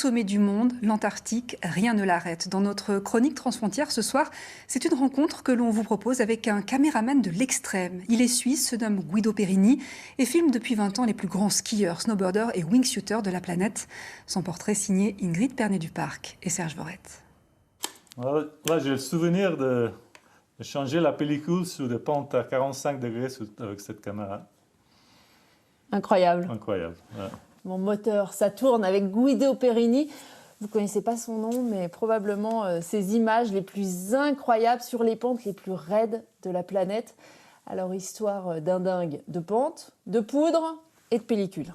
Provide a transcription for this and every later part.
sommet du monde, l'Antarctique, rien ne l'arrête. Dans notre chronique Transfrontières ce soir, c'est une rencontre que l'on vous propose avec un caméraman de l'extrême. Il est suisse, se nomme Guido Perini et filme depuis 20 ans les plus grands skieurs, snowboarders et wingsuiters de la planète. Son portrait signé Ingrid Pernet-Duparc et Serge Vorette. Là, j'ai le souvenir de changer la pellicule sur des pentes à 45 degrés avec cette caméra. Incroyable. Incroyable, ouais. Mon moteur, ça tourne avec Guido Perini. Vous ne connaissez pas son nom, mais probablement ses images les plus incroyables sur les pentes les plus raides de la planète. Alors, histoire d'un dingue de pente, de poudre et de pellicule.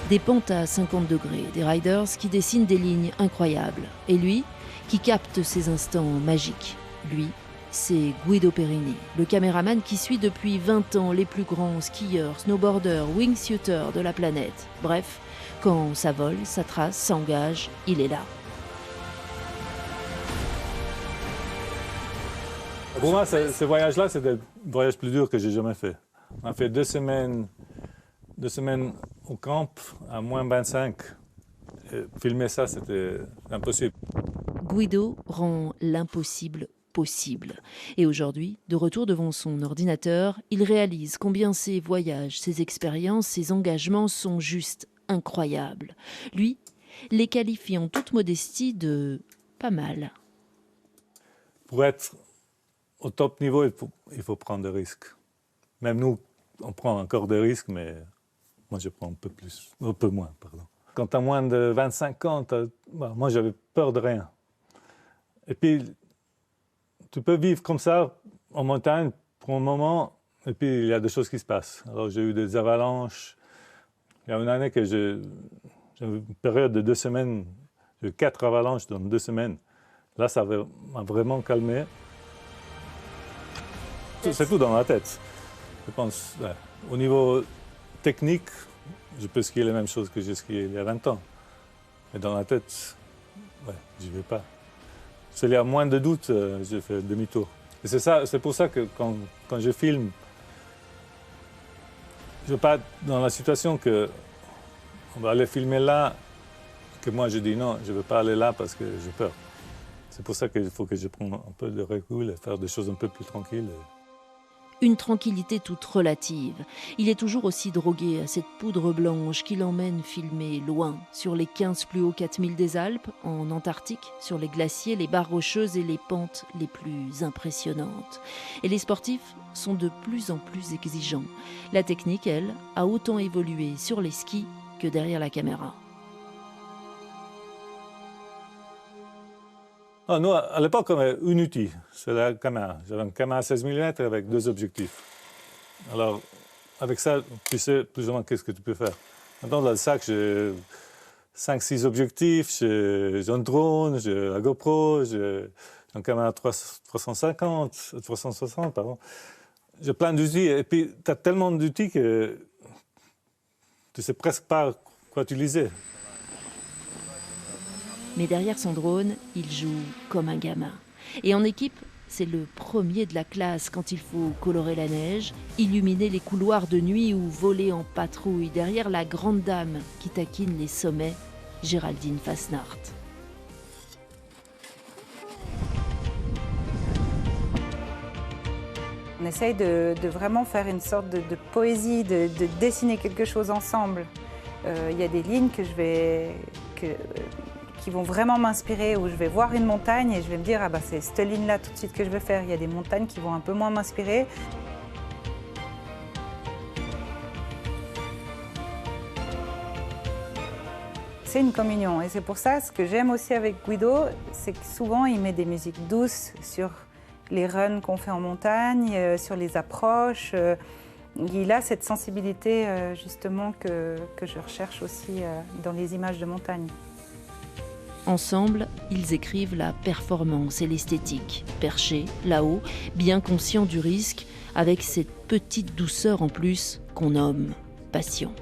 Des pentes à 50 degrés, des riders qui dessinent des lignes incroyables. Et lui, qui capte ces instants magiques. Lui, c'est Guido Perini, le caméraman qui suit depuis 20 ans les plus grands skieurs, snowboarders, wingsuiters de la planète. Bref, quand ça vole, ça trace, ça engage, il est là. Pour moi, ce voyage-là, c'était le voyage plus dur que j'ai jamais fait. On a fait 2 semaines au camp à moins 25. Et filmer ça, c'était impossible. Guido rend l'impossible possible. Et aujourd'hui, de retour devant son ordinateur, il réalise combien ses voyages, ses expériences, ses engagements sont juste incroyables. Lui les qualifie en toute modestie de pas mal. Pour être au top niveau, il faut prendre des risques. Même nous, on prend encore des risques, mais moi, je prends un peu moins, pardon. Quand tu as moins de 25 ans, moi, j'avais peur de rien. Et puis, tu peux vivre comme ça en montagne pour un moment, et puis il y a des choses qui se passent. Alors, j'ai eu des avalanches. Il y a une année que j'avais une période de 2 semaines, j'ai eu 4 avalanches dans 2 semaines. Là, ça m'a vraiment calmé. C'est tout dans la tête. Je pense, ouais. Au niveau technique, je peux skier les mêmes choses que j'ai skié il y a 20 ans. Mais dans la tête, ouais, j'y vais pas. S'il y a moins de doutes, je fais demi-tour. Et c'est pour ça que quand je filme, je ne veux pas être dans la situation qu'on va aller filmer là, que moi je dis non, je ne veux pas aller là parce que j'ai peur. C'est pour ça qu'il faut que je prenne un peu de recul et faire des choses un peu plus tranquilles. Une tranquillité toute relative. Il est toujours aussi drogué à cette poudre blanche qui l'emmène filmer loin, sur les 15 plus hauts 4000 des Alpes, en Antarctique, sur les glaciers, les barres rocheuses et les pentes les plus impressionnantes. Et les sportifs sont de plus en plus exigeants. La technique, elle, a autant évolué sur les skis que derrière la caméra. Ah, nous, à l'époque, on avait un outil, c'est la caméra. J'avais une caméra à 16 mm avec 2 objectifs. Alors, avec ça, tu sais plus ou moins qu'est-ce que tu peux faire. Maintenant, dans le sac, j'ai 5-6 objectifs, j'ai un drone, j'ai la GoPro, j'ai une caméra 360, pardon. J'ai plein d'outils, et puis tu as tellement d'outils que tu ne sais presque pas quoi utiliser. Mais derrière son drone, il joue comme un gamin. Et en équipe, c'est le premier de la classe quand il faut colorer la neige, illuminer les couloirs de nuit ou voler en patrouille derrière la grande dame qui taquine les sommets, Géraldine Fasnacht. On essaye de vraiment faire une sorte de poésie, de dessiner quelque chose ensemble. Il y a des lignes qui vont vraiment m'inspirer, où je vais voir une montagne et je vais me dire « Ah bah c'est cette ligne-là tout de suite que je vais faire ». Il y a des montagnes qui vont un peu moins m'inspirer. C'est une communion et c'est pour ça, ce que j'aime aussi avec Guido, c'est que souvent il met des musiques douces sur les runs qu'on fait en montagne, sur les approches. Il a cette sensibilité justement que je recherche aussi dans les images de montagne. Ensemble, ils écrivent la performance et l'esthétique, perchés, là-haut, bien conscients du risque, avec cette petite douceur en plus qu'on nomme passion.